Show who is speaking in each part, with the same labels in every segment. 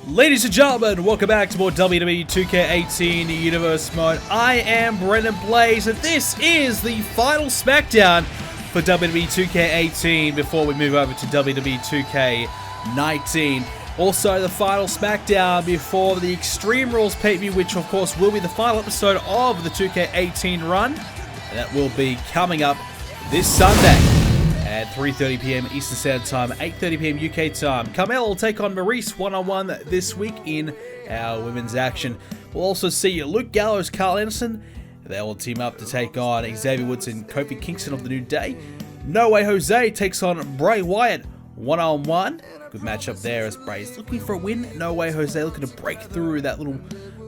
Speaker 1: Ladies and gentlemen, welcome back to more WWE 2k18 Universe Mode. I am BrendenPlayz, and this is the final Smackdown for WWE 2k18 before we move over to WWE 2k19. Also, the final Smackdown before the Extreme Rules pay-per-view, which of course will be the final episode of the 2k18 run. And that will be coming up this Sunday at 3:30 PM Eastern Standard Time, 8:30 PM UK time. Carmella will take on Maurice one-on-one this week in our women's action. We'll also see Luke Gallows, Carl Anderson. They will team up to take on Xavier Woods and Kofi Kingston of the New Day. No Way Jose takes on Bray Wyatt one-on-one. Good matchup there as Bray's looking for a win. No Way Jose looking to break through that little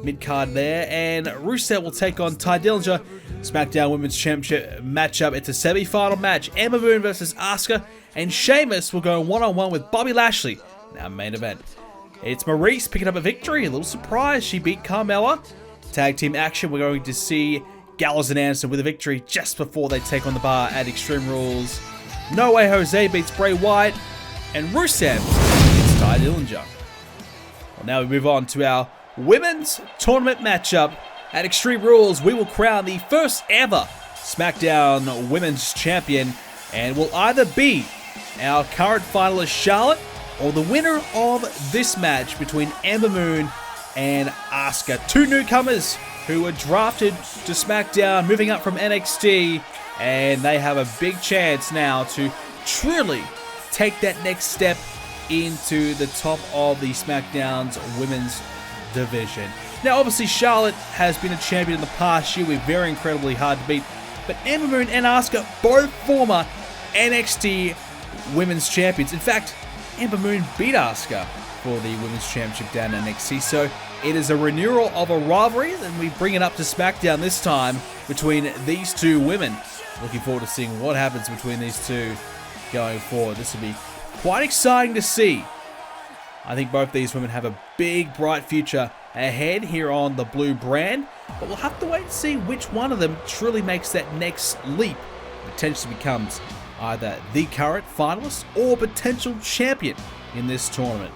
Speaker 1: mid-card there. And Rusev will take on Ty Dillinger. SmackDown Women's Championship matchup. It's a semi-final match. Ember Moon versus Asuka. And Sheamus will go one-on-one with Bobby Lashley in our main event. It's Maurice picking up a victory. A little surprise. She beat Carmella. Tag team action. We're going to see Gallows and Anderson with a victory just before they take on the bar at Extreme Rules. No Way Jose beats Bray Wyatt. And Rusev beats Ty Dillinger. Well, now we move on to our women's tournament matchup. At Extreme Rules, we will crown the first ever SmackDown Women's Champion, and will either be our current finalist Charlotte or the winner of this match between Ember Moon and Asuka. Two newcomers who were drafted to SmackDown, moving up from NXT, and they have a big chance now to truly take that next step into the top of the SmackDown's women's division. Now, obviously, Charlotte has been a champion in the past year. We're very incredibly hard to beat. But Ember Moon and Asuka, both former NXT Women's Champions. In fact, Ember Moon beat Asuka for the Women's Championship down in NXT. So it is a renewal of a rivalry, and we bring it up to SmackDown this time between these two women. Looking forward to seeing what happens between these two going forward. This will be quite exciting to see. I think both these women have a big, bright future ahead here on the blue brand, but we'll have to wait and see which one of them truly makes that next leap, potentially becomes either the current finalist or potential champion in this tournament.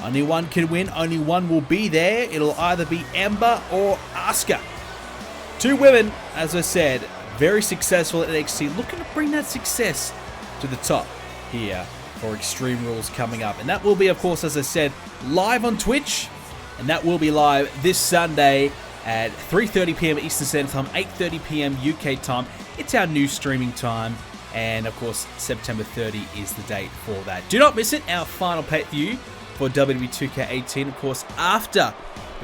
Speaker 1: Only one can win, only one will be there. It'll either be Ember or Asuka. Two women, as I said, very successful at NXT, looking to bring that success to the top here for Extreme Rules coming up. And that will be, of course, as I said, live on Twitch. And that will be live this Sunday at 3:30 PM Eastern Standard Time, 8:30 PM UK time. It's our new streaming time. And, of course, September 30 is the date for that. Do not miss it, our final pay-per-view for WWE 2k18. Of course, after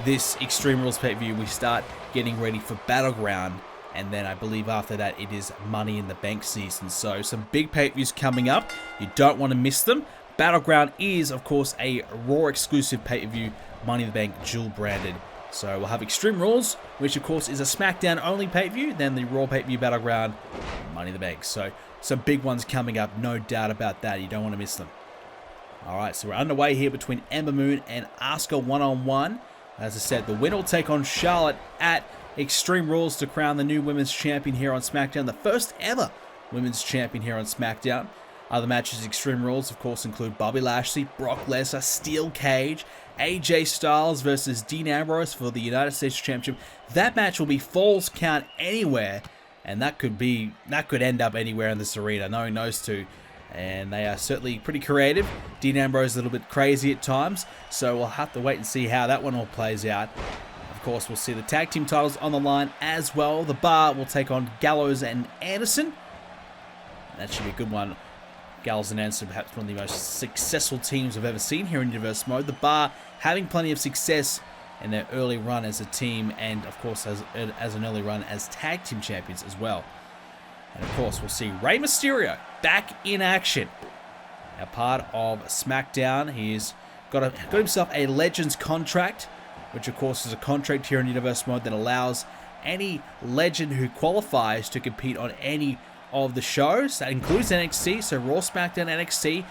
Speaker 1: this Extreme Rules pay-per-view, we start getting ready for Battleground. And then I believe after that, it is Money in the Bank season. So some big pay-per-views coming up. You don't want to miss them. Battleground is, of course, a Raw exclusive pay-per-view, Money in the Bank dual branded. So we'll have Extreme Rules, which of course is a SmackDown only pay-per-view. Then the Raw pay-per-view Battleground, Money in the Bank. So some big ones coming up, no doubt about that. You don't want to miss them. Alright, so we're underway here between Ember Moon and Asuka one-on-one. As I said, the winner will take on Charlotte at Extreme Rules to crown the new Women's Champion here on SmackDown. The first ever Women's Champion here on SmackDown. Other matches Extreme Rules, of course, include Bobby Lashley, Brock Lesnar, Steel Cage, AJ Styles versus Dean Ambrose for the United States Championship. That match will be Falls Count Anywhere, and that could end up anywhere in this arena, knowing those two. And they are certainly pretty creative. Dean Ambrose is a little bit crazy at times, so we'll have to wait and see how that one all plays out. Of course, we'll see the tag team titles on the line as well. The Bar will take on Gallows and Anderson. That should be a good one. Gallows and Anderson, perhaps one of the most successful teams I've ever seen here in Universe Mode. The Bar having plenty of success in their early run as a team, and of course as an early run as tag team champions as well. And of course, we'll see Rey Mysterio back in action. A part of SmackDown. He's got himself a Legends contract, which of course is a contract here in Universe Mode that allows any legend who qualifies to compete on any of the shows. That includes NXT, so Raw, SmackDown, NXT.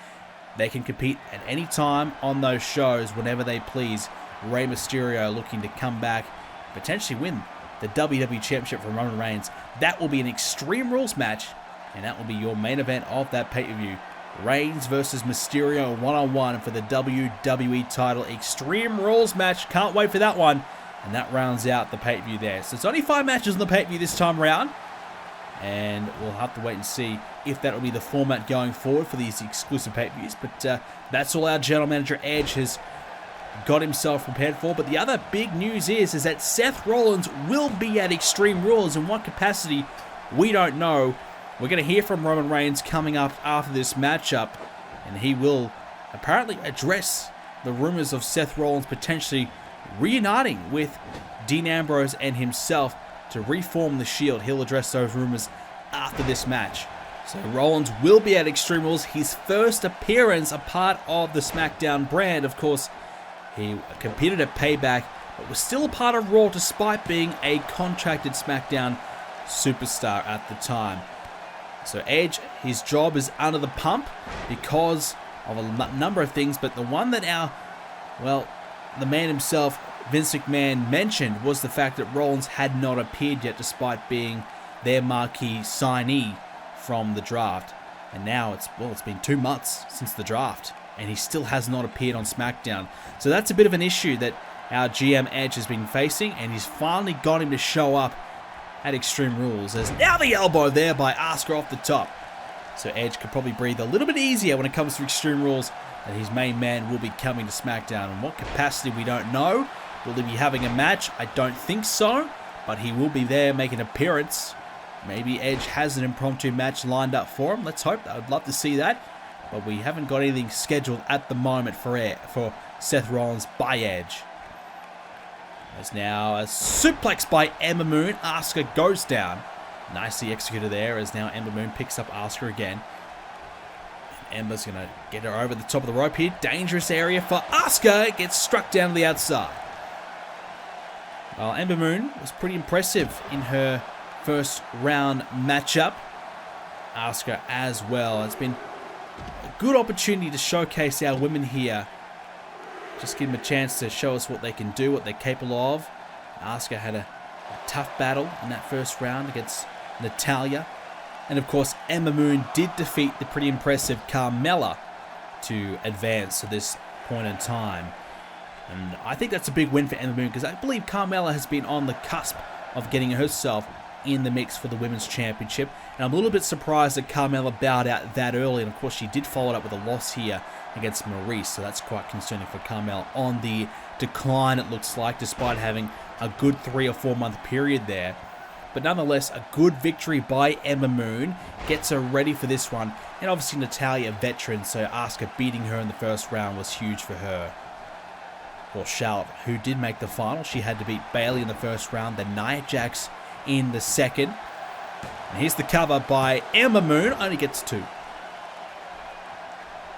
Speaker 1: They can compete at any time on those shows whenever they please. Rey Mysterio looking to come back, potentially win the WWE Championship from Roman Reigns. That will be an Extreme Rules match, and that will be your main event of that pay-per-view. Reigns versus Mysterio one-on-one for the WWE title. Extreme Rules match. Can't wait for that one. And that rounds out the pay-per-view there. So it's only 5 matches in the pay-per-view this time around. And we'll have to wait and see if that will be the format going forward for these exclusive pay-per-views. But that's all our general manager Edge has got himself prepared for. But the other big news is that Seth Rollins will be at Extreme Rules. In what capacity, we don't know. We're going to hear from Roman Reigns coming up after this matchup. And he will apparently address the rumors of Seth Rollins potentially reuniting with Dean Ambrose and himself to reform the Shield. He'll address those rumors after this match. So Rollins will be at Extreme Rules. His first appearance, a part of the Smackdown brand. Of course, he competed at Payback, but was still a part of Raw despite being a contracted Smackdown superstar at the time. So Edge, his job is under the pump because of a number of things, but the one that the man himself, Vince McMahon, mentioned was the fact that Rollins had not appeared yet despite being their marquee signee from the draft. And now it's been 2 months since the draft and he still has not appeared on SmackDown. So that's a bit of an issue that our GM Edge has been facing, and he's finally got him to show up at Extreme Rules. There's now the elbow there by Asuka off the top. So Edge could probably breathe a little bit easier when it comes to Extreme Rules, and his main man will be coming to SmackDown. In what capacity, we don't know. Will he be having a match? I don't think so, but he will be there making an appearance. Maybe Edge has an impromptu match lined up for him. Let's hope. I would love to see that, but we haven't got anything scheduled at the moment for Seth Rollins by Edge. There's now a suplex by Ember Moon. Asuka goes down. Nicely executed there as now Ember Moon picks up Asuka again. Ember's going to get her over the top of the rope here. Dangerous area for Asuka. Gets struck down to the outside. Well, Ember Moon was pretty impressive in her first round matchup. Asuka as well. It's been a good opportunity to showcase our women here. Just give them a chance to show us what they can do, what they're capable of. Asuka had a tough battle in that first round against Natalya. And of course, Ember Moon did defeat the pretty impressive Carmella to advance to this point in time. And I think that's a big win for Ember Moon because I believe Carmella has been on the cusp of getting herself in the mix for the Women's Championship. And I'm a little bit surprised that Carmella bowed out that early. And of course, she did follow it up with a loss here against Maurice. So that's quite concerning for Carmella on the decline, it looks like, despite having a good 3 or 4 month period there. But nonetheless, a good victory by Ember Moon gets her ready for this one. And obviously Natalya, a veteran, so Asuka beating her in the first round was huge for her. Well, Charlotte, who did make the final, she had to beat Bayley in the first round, then Nia Jax in the second. And here's the cover by Ember Moon, only gets 2.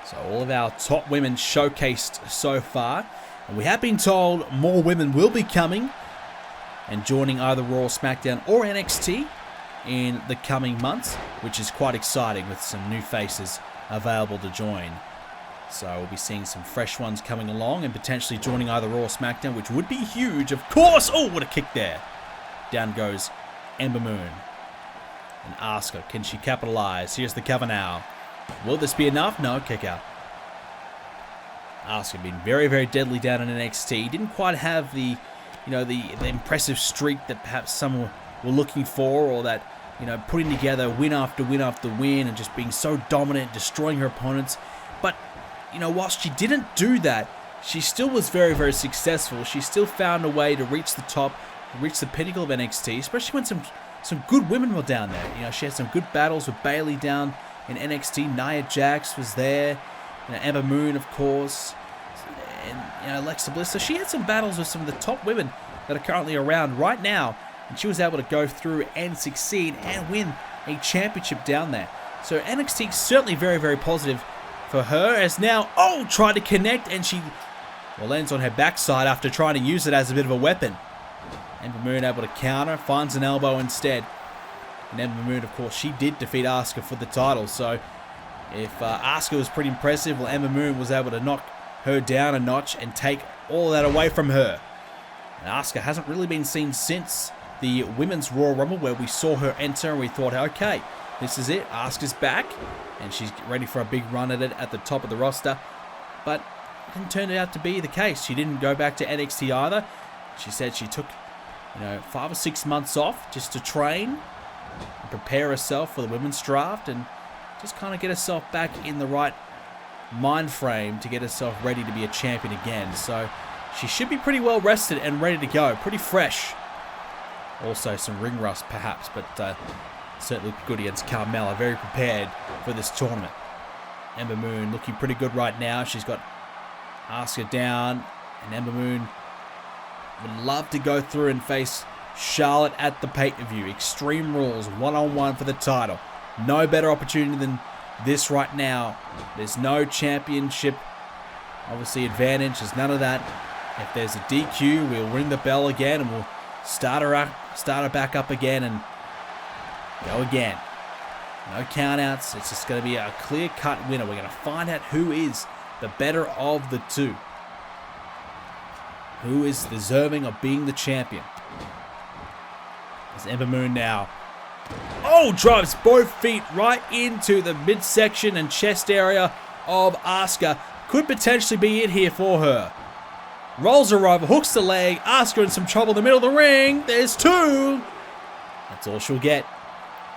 Speaker 1: So all of our top women showcased so far. And we have been told more women will be coming and joining either Raw, SmackDown or NXT in the coming months, which is quite exciting with some new faces available to join. So we'll be seeing some fresh ones coming along and potentially joining either Raw or SmackDown, which would be huge, of course. Oh, what a kick there. Down goes Ember Moon. And Asuka, can she capitalize? Here's the cover now. Will this be enough? No, kick out. Asuka been very, very deadly down in NXT. Didn't quite have the impressive streak that perhaps some were looking for, or that, putting together win after win after win and just being so dominant, destroying her opponents. But, whilst she didn't do that, she still was very, very successful. She still found a way to reach the top, reach the pinnacle of NXT, especially when some good women were down there. She had some good battles with Bayley down in NXT. Nia Jax was there. Ember Moon, of course. And, Alexa Bliss. So she had some battles with some of the top women that are currently around right now. And she was able to go through and succeed and win a championship down there. So NXT certainly very, very positive for her. As now, tried to connect, and she lands on her backside after trying to use it as a bit of a weapon. Ember Moon able to counter, finds an elbow instead. And Ember Moon, of course, she did defeat Asuka for the title. So if Asuka was pretty impressive, well, Ember Moon was able to knock her down a notch and take all that away from her. And Asuka hasn't really been seen since the Women's Royal Rumble, where we saw her enter and we thought, okay, this is it. Asuka's back and she's ready for a big run at it at the top of the roster. But it didn't turn out to be the case. She didn't go back to NXT either. She said she took, 5 or 6 months off just to train and prepare herself for the women's draft and just kind of get herself back in the right mind frame to get herself ready to be a champion again. So she should be pretty well rested and ready to go. Pretty fresh. Also some ring rust perhaps, but certainly good against Carmella. Very prepared for this tournament. Ember Moon looking pretty good right now. She's got Asuka down, and Ember Moon would love to go through and face Charlotte at the pay-per-view. Extreme Rules, one-on-one for the title. No better opportunity than this right now. There's no championship, obviously, advantage. There's none of that. If there's a DQ, we'll ring the bell again and we'll start her back up again and go again. No countouts. It's just going to be a clear-cut winner. We're going to find out who is the better of the two. Who is deserving of being the champion. There's Ember Moon now. Oh, drives both feet right into the midsection and chest area of Asuka. Could potentially be it here for her. Rolls her over, hooks the leg. Asuka in some trouble in the middle of the ring. There's two. That's all she'll get.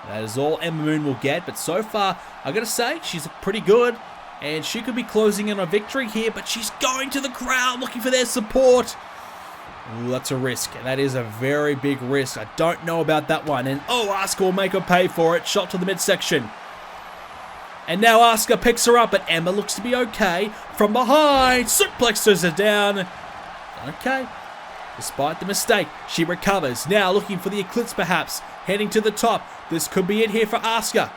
Speaker 1: That is all Ember Moon will get. But so far, I gotta say, she's pretty good. And she could be closing in on a victory here, but she's going to the crowd looking for their support. Ooh, that's a risk. That is a very big risk. I don't know about that one. And Asuka will make her pay for it. Shot to the midsection. And now Asuka picks her up, but Ember looks to be okay. From behind, suplexes her down. Okay. Despite the mistake, she recovers. Now looking for the Eclipse perhaps. Heading to the top. This could be it here for Asuka.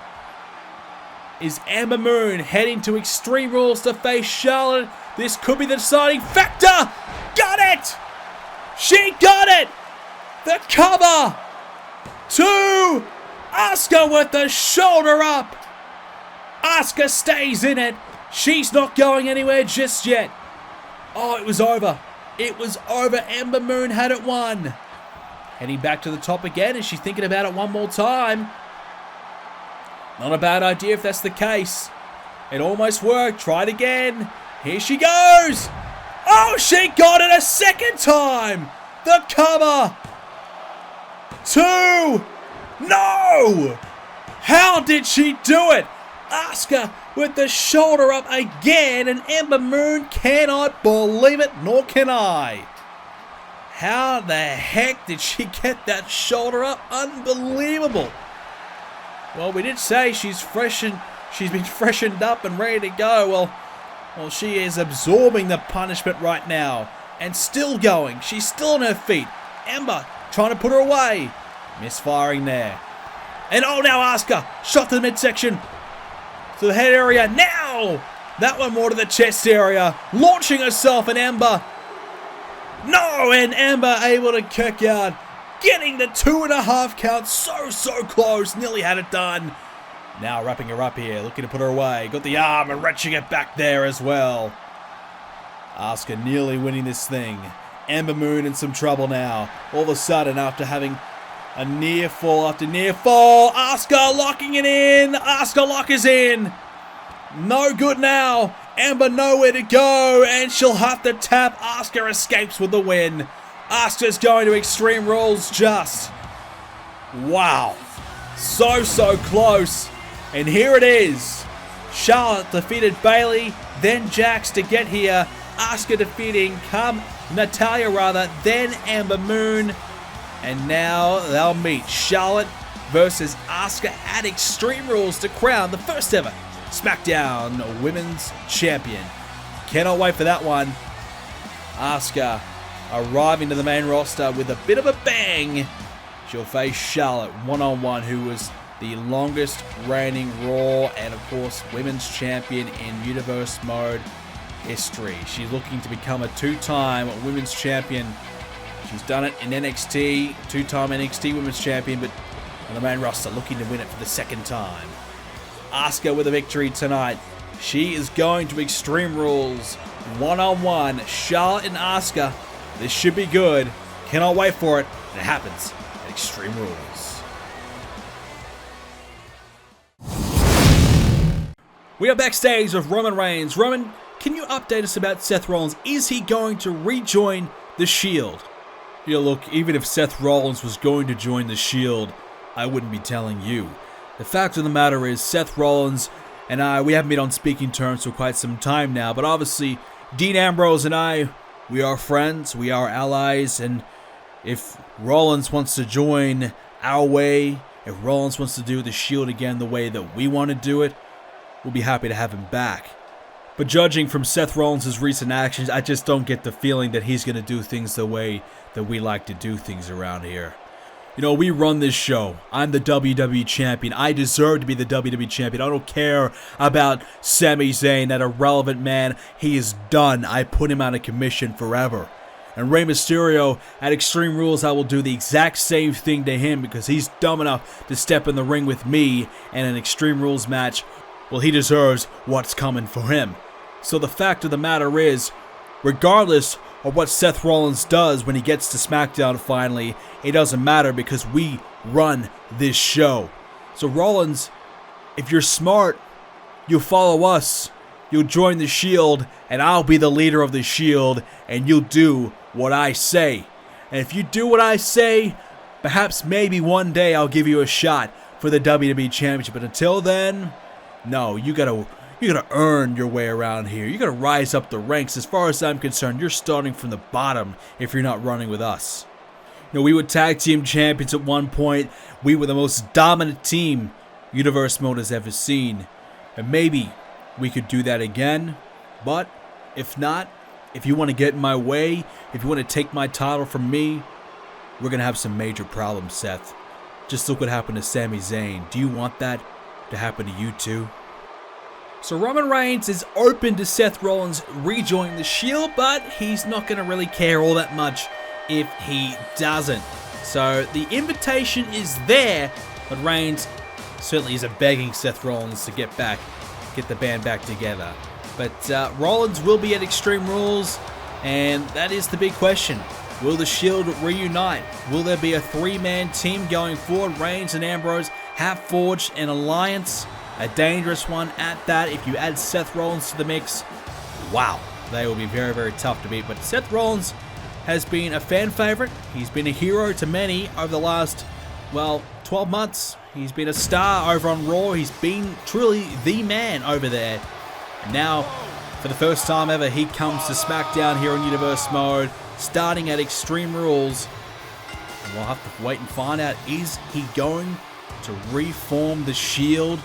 Speaker 1: Is Ember Moon heading to Extreme Rules to face Charlotte? This could be the deciding factor. Got it! She got it! The cover! 2! Asuka with the shoulder up. Asuka stays in it. She's not going anywhere just yet. Oh, it was over. It was over. Ember Moon had it won. Heading back to the top again. Is she thinking about it one more time? Not a bad idea if that's the case. It almost worked. Try it again. Here she goes. Oh, she got it a second time. The cover. 2. No. How did she do it? Asuka with the shoulder up again, and Ember Moon cannot believe it, nor can I. How the heck did she get that shoulder up? Unbelievable. Well, we did say she's been freshened up and ready to go. Well, she is absorbing the punishment right now. And still going. She's still on her feet. Ember trying to put her away. Misfiring there. And now Asuka. Shot to the midsection. To the head area. Now! That one more to the chest area. Launching herself and Ember. No! And Ember able to kick out. Getting the 2.5 count. So close. Nearly had it done. Now wrapping her up here. Looking to put her away. Got the arm and wrenching it back there as well. Asuka nearly winning this thing. Ember Moon in some trouble now. All of a sudden, after having a near fall after near fall, Asuka locking it in. Asuka lock is in. No good now. Ember nowhere to go, and she'll have to tap. Asuka escapes with the win. Asuka's going to Extreme Rules just. Wow. So close. And here it is. Charlotte defeated Bayley, then Jax to get here. Asuka defeating Natalya, then Ember Moon. And now they'll meet Charlotte versus Asuka at Extreme Rules to crown the first ever Smackdown Women's Champion. Cannot wait for that one. Asuka arriving to the main roster with a bit of a bang. She'll face Charlotte one-on-one, who was the longest reigning Raw and, of course, Women's Champion in Universe Mode history. She's looking to become a 2-time Women's Champion. She's done it in NXT, 2-time NXT Women's Champion, but on the main roster, looking to win it for the second time. Asuka with a victory tonight. She is going to Extreme Rules, one-on-one, Charlotte and Asuka. This should be good. Cannot wait for it. And it happens at Extreme Rules. We are backstage with Roman Reigns. Roman, can you update us about Seth Rollins? Is he going to rejoin the Shield? Yeah, look, even if Seth Rollins was going to join the Shield, I wouldn't be telling you. The fact of the matter is, Seth Rollins and I, we haven't been on speaking terms for quite some time now, but obviously, Dean Ambrose and I, we are friends, we are allies, and if Rollins wants to join our way, if Rollins wants to do the Shield again the way that we want to do it, we'll be happy to have him back. But judging from Seth Rollins' recent actions, I just don't get the feeling that he's going to do things the way that we like to do things around here. You know, we run this show. I'm the WWE Champion. I deserve to be the WWE Champion. I don't care about Sami Zayn, that irrelevant man. He is done. I put him out of commission forever. And Rey Mysterio, at Extreme Rules, I will do the exact same thing to him because he's dumb enough to step in the ring with me in an Extreme Rules match. Well, he deserves what's coming for him. So the fact of the matter is, regardless of what Seth Rollins does when he gets to Smackdown finally, it doesn't matter because we run this show. So Rollins, if you're smart, you'll follow us. You'll join the Shield, and I'll be the leader of the Shield, and you'll do what I say. And if you do what I say, perhaps maybe one day I'll give you a shot for the WWE Championship. But until then, no, you gotta earn your way around here. You gotta rise up the ranks. As far as I'm concerned, you're starting from the bottom if you're not running with us. You know, we were tag team champions at one point. We were the most dominant team Universe Mode has ever seen. And maybe we could do that again. But if not, if you want to get in my way, if you want to take my title from me, we're gonna have some major problems, Seth. Just look what happened to Sami Zayn. Do you want that to happen to you too? So Roman Reigns is open to Seth Rollins rejoining the Shield, but he's not going to really care all that much if he doesn't. So the invitation is there, but Reigns certainly isn't begging Seth Rollins to get the band back together. But Rollins will be at Extreme Rules, and that is the big question. Will the Shield reunite? Will there be a three-man team going forward? Reigns and Ambrose have forged an alliance. A dangerous one at that. If you add Seth Rollins to the mix, wow, they will be very, very tough to beat. But Seth Rollins has been a fan favorite. He's been a hero to many over the last, well, 12 months. He's been a star over on Raw. He's been truly the man over there. And now, for the first time ever, he comes to Smackdown here in Universe Mode, starting at Extreme Rules. And we'll have to wait and find out, is he going to reform the Shield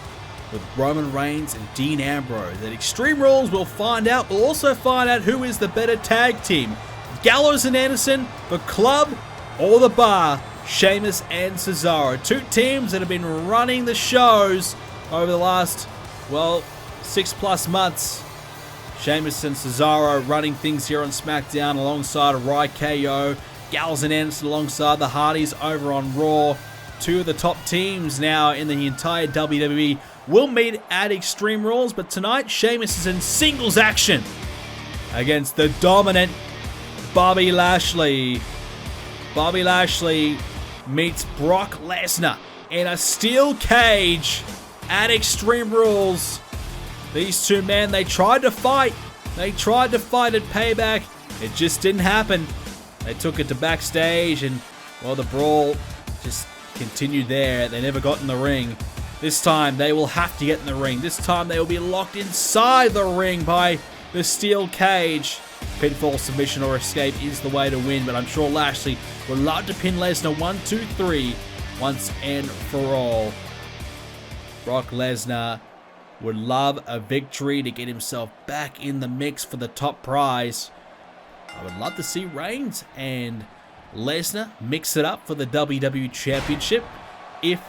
Speaker 1: with Roman Reigns and Dean Ambrose? At Extreme Rules, we'll find out. We'll also find out who is the better tag team. Gallows and Anderson, the Club, or the Bar, Sheamus and Cesaro. Two teams that have been running the shows over the last, well, 6+ months. Sheamus and Cesaro running things here on SmackDown alongside KO. Gallows and Anderson alongside the Hardys over on Raw. Two of the top teams now in the entire WWE will meet at Extreme Rules, but tonight Sheamus is in singles action against the dominant Bobby Lashley. Bobby Lashley meets Brock Lesnar in a steel cage at Extreme Rules. These two men, they tried to fight. They tried to fight at Payback. It just didn't happen. They took it to backstage and, well, the brawl just continued there. They never got in the ring. This time, they will have to get in the ring. This time, they will be locked inside the ring by the steel cage. Pinfall, submission, or escape is the way to win, but I'm sure Lashley would love to pin Lesnar 1, 2, 3 once and for all. Brock Lesnar would love a victory to get himself back in the mix for the top prize. I would love to see Reigns and Lesnar mix it up for the WWE Championship if,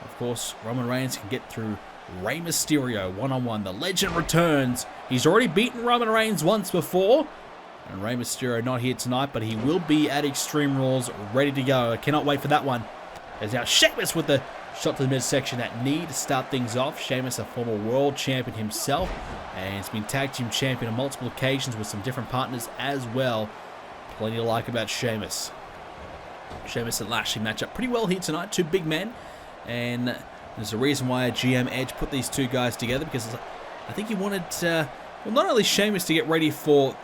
Speaker 1: of course, Roman Reigns can get through Rey Mysterio one-on-one. The legend returns. He's already beaten Roman Reigns once before. And Rey Mysterio not here tonight, but he will be at Extreme Rules ready to go. I cannot wait for that one. There's now Sheamus with the shot to the midsection at knee to start things off. Sheamus, a former world champion himself, and he's been tag team champion on multiple occasions with some different partners as well. Plenty to like about Sheamus. Sheamus and Lashley match up pretty well here tonight. Two big men. And there's a reason why GM Edge put these two guys together, because I think he wanted, well, not only Sheamus to get ready for,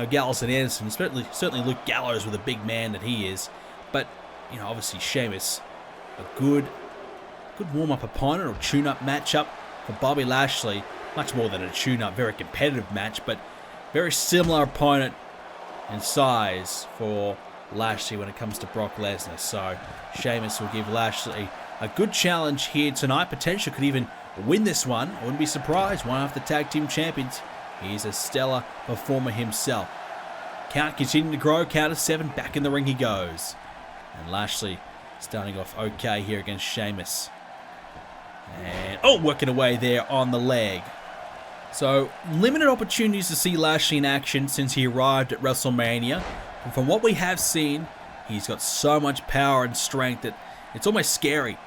Speaker 1: Gallows and Anderson, certainly Luke Gallows with a big man that he is, but, obviously Sheamus, a good warm-up opponent or tune-up matchup for Bobby Lashley. Much more than a tune-up, very competitive match, but very similar opponent in size for Lashley when it comes to Brock Lesnar. So Sheamus will give Lashley a good challenge here tonight. Potentially could even win this one. I wouldn't be surprised. One of the tag team champions. He's a stellar performer himself. Count continuing to grow. Count of 7. Back in the ring he goes. And Lashley starting off okay here against Sheamus. And, working away there on the leg. So, limited opportunities to see Lashley in action since he arrived at WrestleMania. And from what we have seen, he's got so much power and strength that it's almost scary.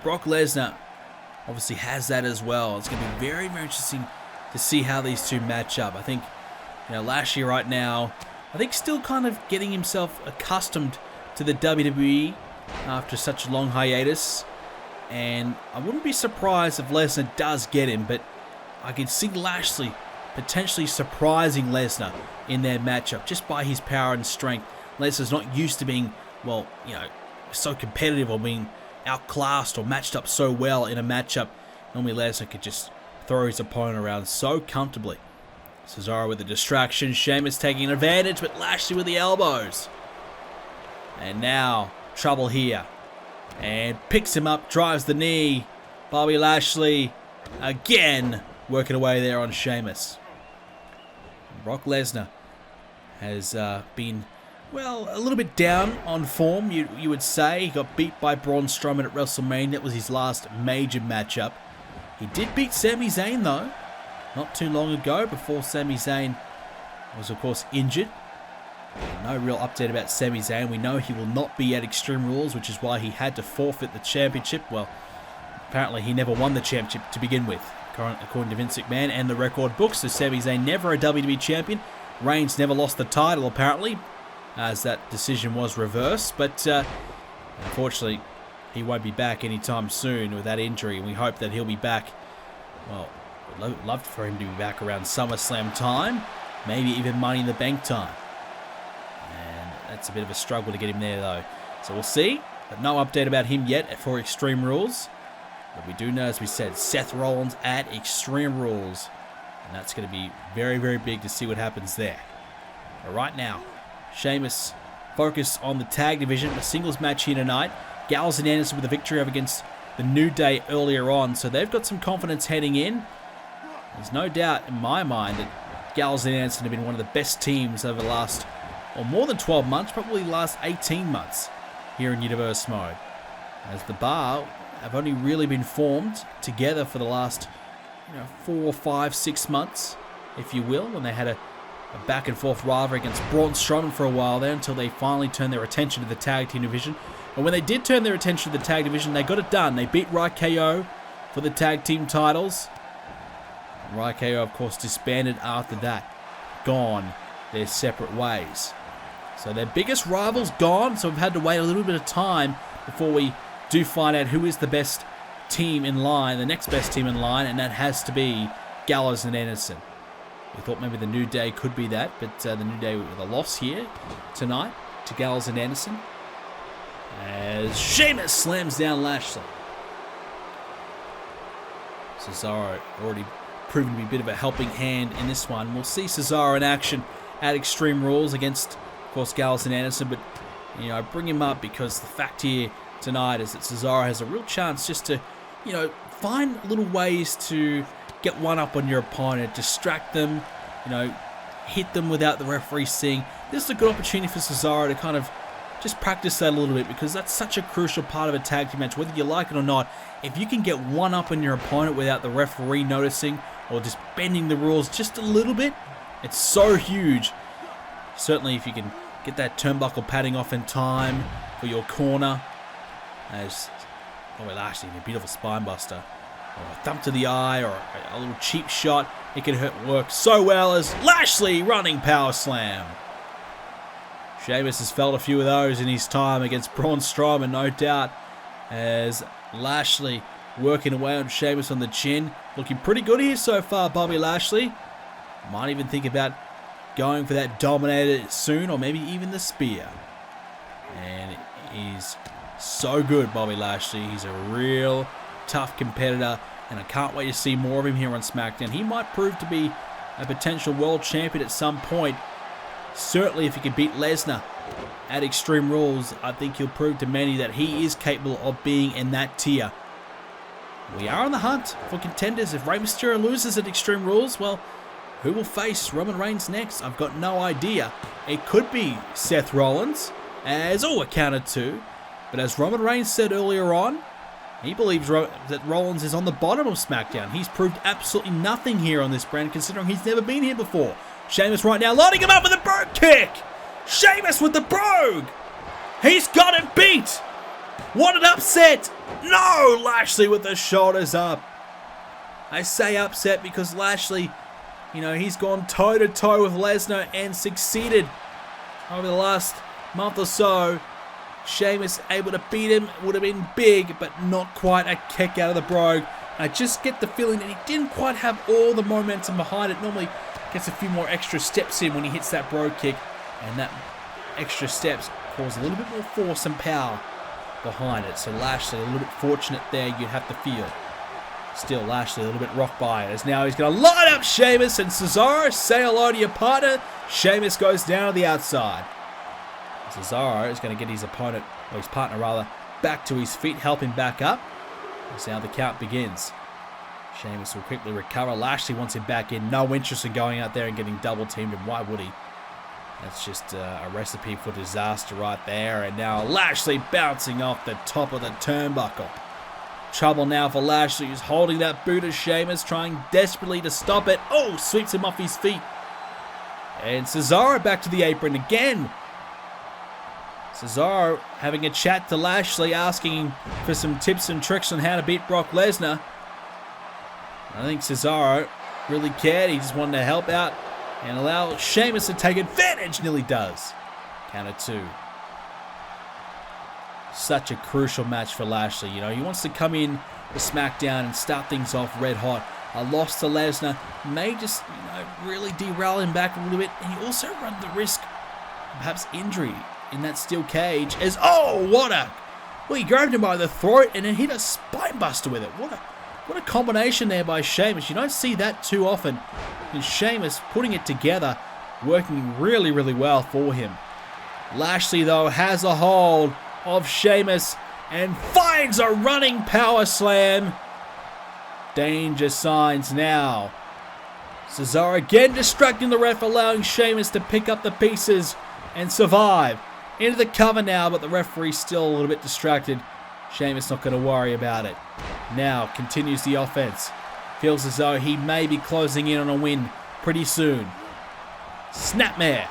Speaker 1: Brock Lesnar obviously has that as well. It's going to be very, very interesting to see how these two match up. I think, Lashley right now, still kind of getting himself accustomed to the WWE after such a long hiatus. And I wouldn't be surprised if Lesnar does get him, but I could see Lashley potentially surprising Lesnar in their matchup just by his power and strength. Lesnar's not used to being, so competitive or being outclassed or matched up so well in a matchup. Normally Lesnar could just throw his opponent around so comfortably. Cesaro with the distraction. Sheamus taking advantage, but Lashley with the elbows. And now, trouble here. And picks him up, drives the knee. Bobby Lashley again working away there on Sheamus. Brock Lesnar has been, a little bit down on form, you would say. He got beat by Braun Strowman at WrestleMania. That was his last major matchup. He did beat Sami Zayn, though, not too long ago, before Sami Zayn was, of course, injured. No real update about Sami Zayn. We know he will not be at Extreme Rules, which is why he had to forfeit the championship. Well, apparently he never won the championship to begin with, according to Vince McMahon and the record books. So Sami Zayn never a WWE champion. Reigns never lost the title, apparently, as that decision was reversed. But unfortunately, he won't be back anytime soon with that injury. We hope that he'll be back. Well, we'd love for him to be back around SummerSlam time, maybe even Money in the Bank time. And that's a bit of a struggle to get him there, though. So we'll see. But no update about him yet for Extreme Rules. But we do know, as we said, Seth Rollins at Extreme Rules. And that's going to be very, very big to see what happens there. But right now, Sheamus focused on the tag division. A singles match here tonight. Gallows and Anderson with a victory over against the New Day earlier on. So they've got some confidence heading in. There's no doubt in my mind that Gallows and Anderson have been one of the best teams over the last, or more than 12 months, probably the last 18 months here in Universe Mode. As the Bar have only really been formed together for the last 4, 5, 6 months, if you will, when they had a back and forth rivalry against Braun Strowman for a while there, until they finally turned their attention to the tag team division. And when they did turn their attention to the tag division, they got it done. They beat RKO for the tag team titles. And RKO, of course, disbanded after that. Gone their separate ways. So their biggest rival's gone, so we've had to wait a little bit of time before we do find out who is the best team in line, the next best team in line, and that has to be Gallows and Anderson. We thought maybe the New Day could be that, but the New Day with a loss here tonight to Gallows and Anderson. As Sheamus slams down Lashley. Cesaro already proven to be a bit of a helping hand in this one. We'll see Cesaro in action at Extreme Rules against, of course, Gallows and Anderson, but I bring him up because the fact here tonight is that Cesaro has a real chance just to, find little ways to get one up on your opponent, distract them, hit them without the referee seeing. This is a good opportunity for Cesaro to kind of just practice that a little bit, because that's such a crucial part of a tag team match, whether you like it or not. If you can get one up on your opponent without the referee noticing or just bending the rules just a little bit, it's so huge. Certainly if you can get that turnbuckle padding off in time for your corner. As Lashley, a beautiful spine buster, or a thump to the eye, or a little cheap shot, it can work so well as Lashley running power slam. Sheamus has felt a few of those in his time against Braun Strowman, no doubt. As Lashley working away on Sheamus on the chin. Looking pretty good here so far, Bobby Lashley. Might even think about going for that Dominator soon, or maybe even the Spear. And he's so good, Bobby Lashley. He's a real tough competitor, and I can't wait to see more of him here on SmackDown. He might prove to be a potential world champion at some point. Certainly if he can beat Lesnar at Extreme Rules, I think he'll prove to many that he is capable of being in that tier. We are on the hunt for contenders. If Rey Mysterio loses at Extreme Rules, well, who will face Roman Reigns next? I've got no idea. It could be Seth Rollins, as a counter two. But as Roman Reigns said earlier on, he believes that Rollins is on the bottom of SmackDown. He's proved absolutely nothing here on this brand, considering he's never been here before. Sheamus right now lining him up with a brogue kick. Sheamus with the brogue. He's got him beat. What an upset. No, Lashley with the shoulders up. I say upset because Lashley, he's gone toe-to-toe with Lesnar and succeeded over the last month or so. Sheamus able to beat him would have been big, but not quite a kick out of the brogue. I just get the feeling that he didn't quite have all the momentum behind it. Normally gets a few more extra steps in when he hits that brogue kick, and that extra steps cause a little bit more force and power behind it. So Lashley a little bit fortunate there, you'd have to feel. Still Lashley a little bit rocked by it, as now he's going to line up Sheamus and Cesaro. Say hello to your partner. Sheamus goes down to the outside. Cesaro is going to get his opponent, or his partner rather, back to his feet, help him back up. As now the count begins. Sheamus will quickly recover. Lashley wants him back in. No interest in going out there and getting double teamed, and why would he? That's just a recipe for disaster right there. And now Lashley bouncing off the top of the turnbuckle. Trouble now for Lashley, who's holding that boot of Sheamus, trying desperately to stop it. Oh, sweeps him off his feet. And Cesaro back to the apron again. Cesaro having a chat to Lashley, asking him for some tips and tricks on how to beat Brock Lesnar. I think Cesaro really cared. He just wanted to help out and allow Sheamus to take advantage. Nearly does. Counter two. Such a crucial match for Lashley. He wants to come in to SmackDown and start things off red hot. A loss to Lesnar may just, really derail him back a little bit. And he also runs the risk of perhaps injury in that steel cage. As he grabbed him by the throat and then hit a spine buster with it. What a combination there by Sheamus. You don't see that too often. And Sheamus putting it together, working really, really well for him. Lashley, though, has a hold of Sheamus and finds a running power slam. Danger signs now. Cesaro again distracting the ref, allowing Sheamus to pick up the pieces and survive. Into the cover now, but the referee's still a little bit distracted. Sheamus not going to worry about it. Now continues the offense. Feels as though he may be closing in on a win pretty soon. Snapmare.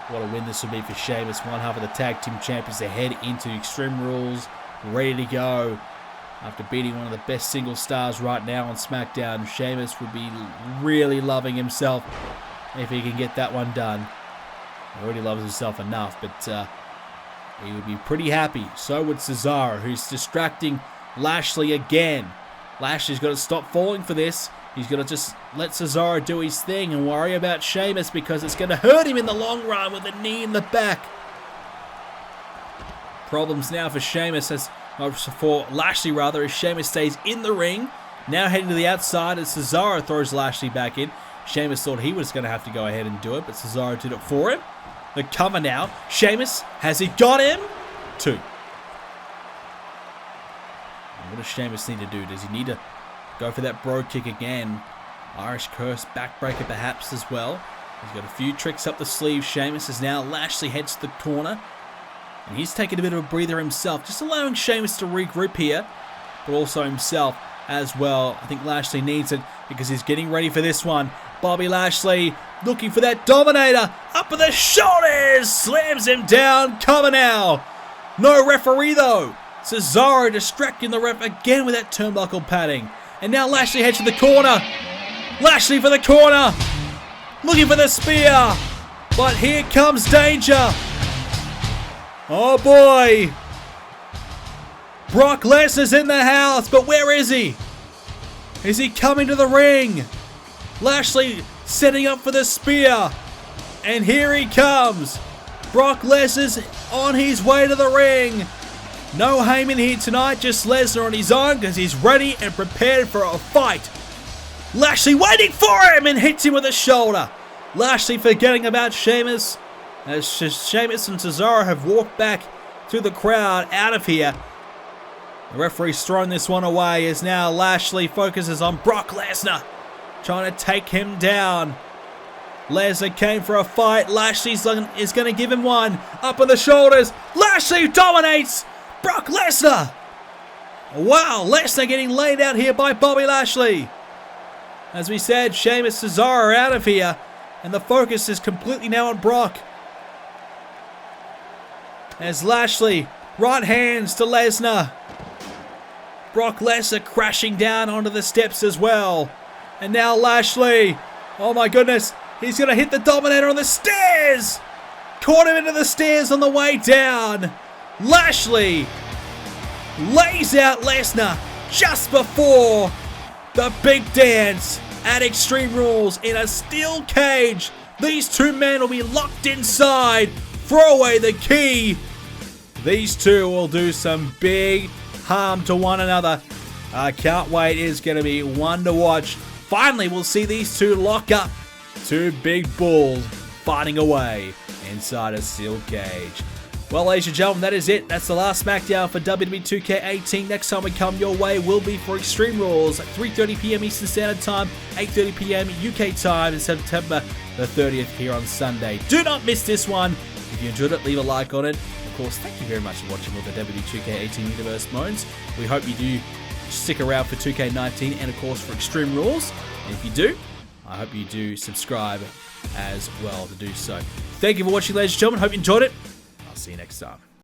Speaker 1: What a win this will be for Sheamus. One half of the tag team champions to head into Extreme Rules. Ready to go. After beating one of the best single stars right now on SmackDown, Sheamus would be really loving himself if he can get that one done. He already loves himself enough, but he would be pretty happy. So would Cesaro, who's distracting Lashley again. Lashley's got to stop falling for this. He's got to just let Cesaro do his thing and worry about Sheamus, because it's going to hurt him in the long run with a knee in the back. Problems now for Sheamus, for Lashley rather, as Sheamus stays in the ring. Now heading to the outside as Cesaro throws Lashley back in. Sheamus thought he was going to have to go ahead and do it, but Cesaro did it for him. The cover now. Sheamus, has he got him? 2. What does Sheamus need to do? Does he need to go for that brogue kick again? Irish Curse, backbreaker perhaps as well. He's got a few tricks up the sleeve. Sheamus is now. Lashley heads to the corner. And he's taking a bit of a breather himself, just allowing Sheamus to regroup here, but also himself as well. I think Lashley needs it because he's getting ready for this one. Bobby Lashley looking for that Dominator. Up with the shoulders. Slams him down. Cover now. No referee though. Cesaro distracting the ref again with that turnbuckle padding. And now Lashley heads to the corner. Lashley for the corner. Looking for the spear. But here comes danger. Oh boy. Brock Lesnar's in the house, but where is he? Is he coming to the ring? Lashley setting up for the spear. And here he comes. Brock Lesnar's on his way to the ring. No Heyman here tonight, just Lesnar on his own because he's ready and prepared for a fight. Lashley waiting for him and hits him with a shoulder. Lashley forgetting about Sheamus as Sheamus and Cesaro have walked back through the crowd out of here. The referee's thrown this one away as now Lashley focuses on Brock Lesnar, trying to take him down. Lesnar came for a fight. Lashley is going to give him one. Up on the shoulders. Lashley dominates Brock Lesnar. Wow, Lesnar getting laid out here by Bobby Lashley. As we said, Sheamus, Cesaro are out of here, and the focus is completely now on Brock. As Lashley, right hands to Lesnar. Brock Lesnar crashing down onto the steps as well. And now Lashley, oh my goodness, he's going to hit the Dominator on the stairs. Caught him into the stairs on the way down. Lashley lays out Lesnar just before the big dance at Extreme Rules in a steel cage. These two men will be locked inside. Throw away the key. These two will do some big harm to one another. I can't wait. It's going to be one to watch. Finally, we'll see these two lock up. Two big bulls fighting away inside a steel cage. Well, ladies and gentlemen, that is it. That's the last Smackdown for WWE 2k18. Next time we come your way will be for Extreme Rules at 3:30 PM Eastern Standard Time, 8:30 PM UK time, in September the 30th here on Sunday. Do not miss this one. If you enjoyed it, leave a like on it. Of course, thank you very much for watching all the WWE 2k18 Universe modes. We hope you do stick around for 2k19 and, of course, for Extreme Rules. And if you do, I hope you do subscribe as well to do so. Thank you for watching, ladies and gentlemen. Hope you enjoyed it. I'll see you next time.